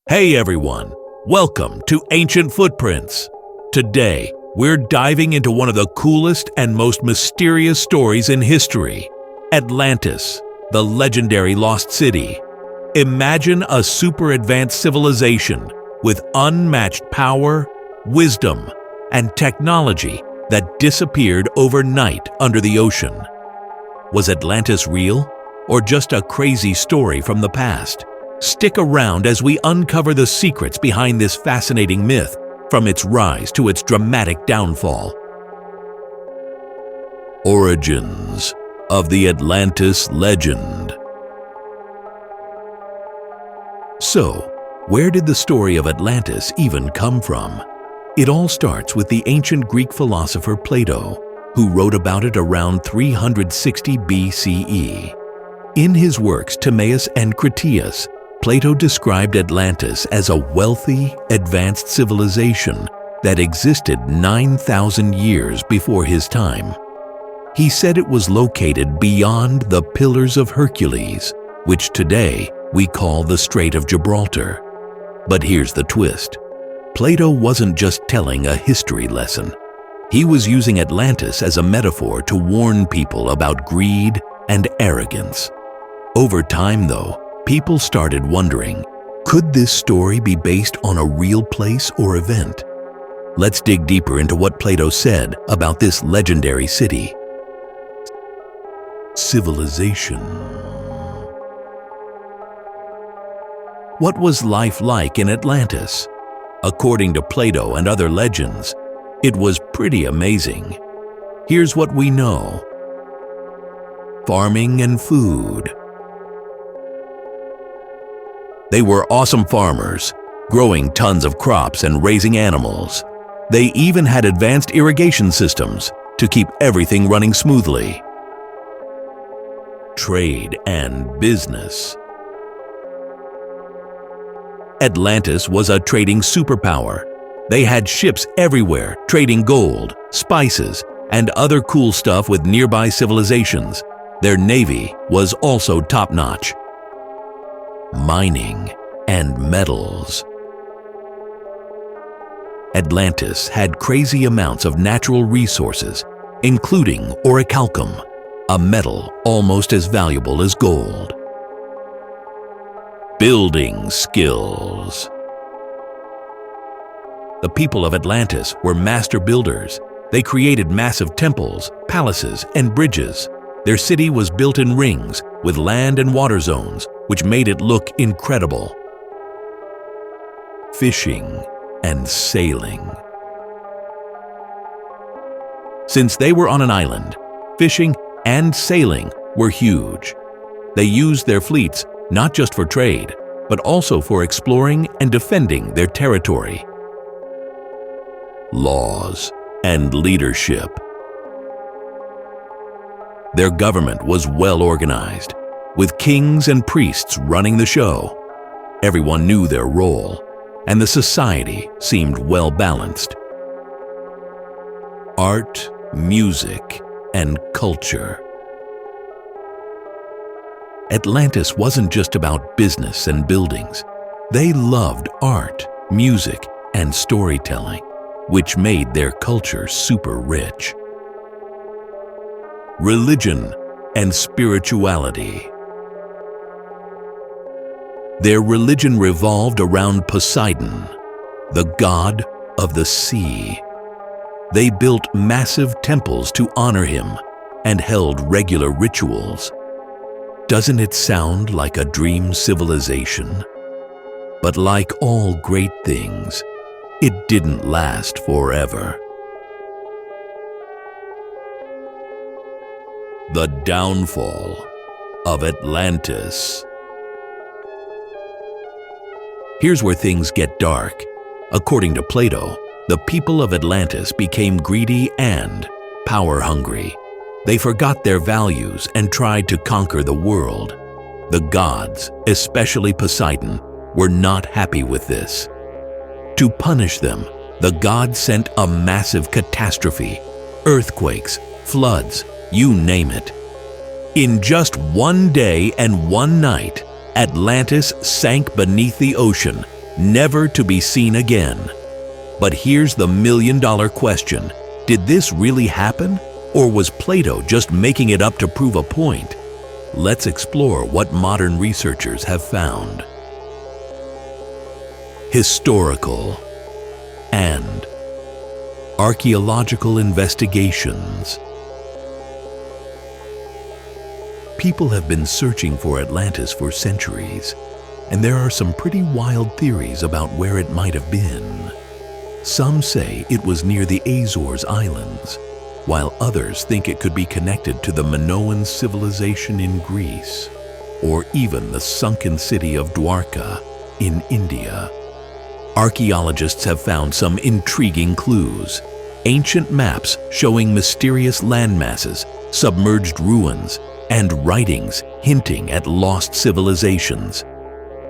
Hey everyone, welcome to Ancient Footprints. Today, we're diving into one of the coolest and most mysterious stories in history, Atlantis, the legendary lost city. Imagine a super advanced civilization with unmatched power, wisdom, and technology that disappeared overnight under the ocean. Was Atlantis real, or just a crazy story from the past? Stick around as we uncover the secrets behind this fascinating myth, from its rise to its dramatic downfall. Origins of the Atlantis legend. So, where did the story of Atlantis even come from? It all starts with the ancient Greek philosopher Plato, who wrote about it around 360 BCE. In his works Timaeus and Critias, Plato described Atlantis as a wealthy, advanced civilization that existed 9,000 years before his time. He said it was located beyond the Pillars of Hercules, which today we call the Strait of Gibraltar. But here's the twist. Plato wasn't just telling a history lesson. He was using Atlantis as a metaphor to warn people about greed and arrogance. Over time, though, people started wondering, could this story be based on a real place or event? Let's dig deeper into what Plato said about this legendary city. Civilization. What was life like in Atlantis? According to Plato and other legends, it was pretty amazing. Here's what we know. Farming and food. They were awesome farmers, growing tons of crops and raising animals. They even had advanced irrigation systems to keep everything running smoothly. Trade and business. Atlantis was a trading superpower. They had ships everywhere trading gold, spices, and other cool stuff with nearby civilizations. Their navy was also top-notch. Mining and metals. Atlantis had crazy amounts of natural resources, including orichalcum, a metal almost as valuable as gold. Building skills. The people of Atlantis were master builders. They created massive temples, palaces, and bridges. Their city was built in rings with land and water zones, which made it look incredible. Fishing and sailing. Since they were on an island, fishing and sailing were huge. They used their fleets not just for trade, but also for exploring and defending their territory. Laws and leadership. Their government was well organized, with kings and priests running the show. Everyone knew their role, and the society seemed well balanced. Art, music, and culture. Atlantis wasn't just about business and buildings. They loved art, music, and storytelling, which made their culture super rich. Religion and spirituality. Their religion revolved around Poseidon, the god of the sea. They built massive temples to honor him and held regular rituals. Doesn't it sound like a dream civilization? But like all great things, it didn't last forever. The Downfall of Atlantis. Here's where things get dark. According to Plato, the people of Atlantis became greedy and power-hungry. They forgot their values and tried to conquer the world. The gods, especially Poseidon, were not happy with this. To punish them, the gods sent a massive catastrophe, earthquakes, floods, you name it. In just one day and one night, Atlantis sank beneath the ocean, never to be seen again. But here's the million-dollar question. Did this really happen? Or was Plato just making it up to prove a point? Let's explore what modern researchers have found. Historical and archaeological investigations. People have been searching for Atlantis for centuries, and there are some pretty wild theories about where it might have been. Some say it was near the Azores Islands, while others think it could be connected to the Minoan civilization in Greece, or even the sunken city of Dwarka in India. Archaeologists have found some intriguing clues. Ancient maps showing mysterious landmasses, submerged ruins, and writings hinting at lost civilizations.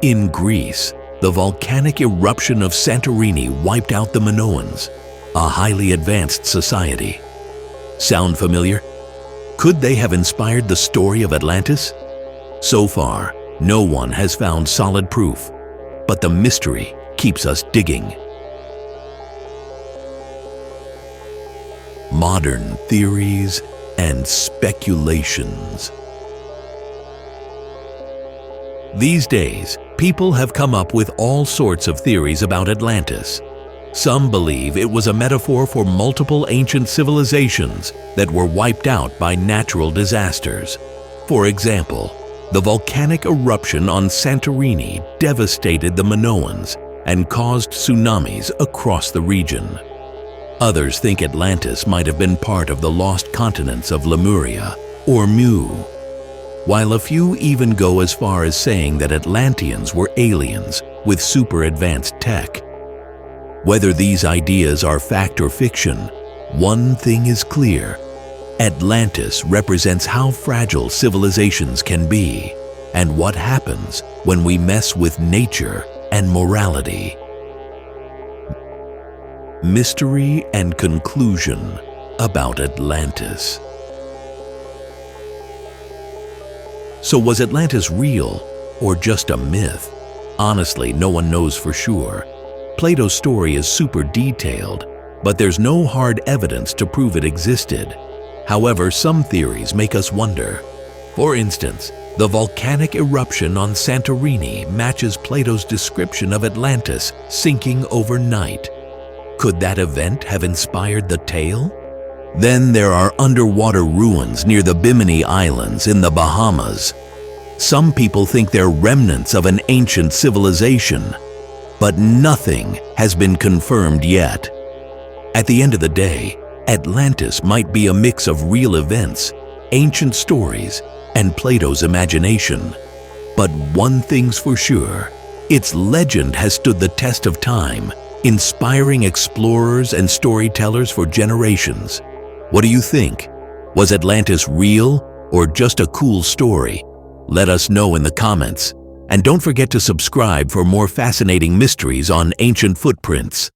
In Greece, the volcanic eruption of Santorini wiped out the Minoans, a highly advanced society. Sound familiar? Could they have inspired the story of Atlantis? So far, no one has found solid proof, but the mystery keeps us digging. Modern theories and speculations. These days, people have come up with all sorts of theories about Atlantis. Some believe it was a metaphor for multiple ancient civilizations that were wiped out by natural disasters. For example, the volcanic eruption on Santorini devastated the Minoans and caused tsunamis across the region. Others think Atlantis might have been part of the lost continents of Lemuria or Mu, while a few even go as far as saying that Atlanteans were aliens with super advanced tech. Whether these ideas are fact or fiction, one thing is clear. Atlantis represents how fragile civilizations can be and what happens when we mess with nature and morality. Mystery and conclusion about Atlantis. So was Atlantis real or just a myth? Honestly, no one knows for sure. Plato's story is super detailed, but there's no hard evidence to prove it existed. However, some theories make us wonder. For instance, the volcanic eruption on Santorini matches Plato's description of Atlantis sinking overnight. Could that event have inspired the tale? Then there are underwater ruins near the Bimini Islands in the Bahamas. Some people think they're remnants of an ancient civilization, but nothing has been confirmed yet. At the end of the day, Atlantis might be a mix of real events, ancient stories, and Plato's imagination. But one thing's for sure, its legend has stood the test of time, inspiring explorers and storytellers for generations. What do you think? Was Atlantis real or just a cool story? Let us know in the comments. And don't forget to subscribe for more fascinating mysteries on ancient footprints.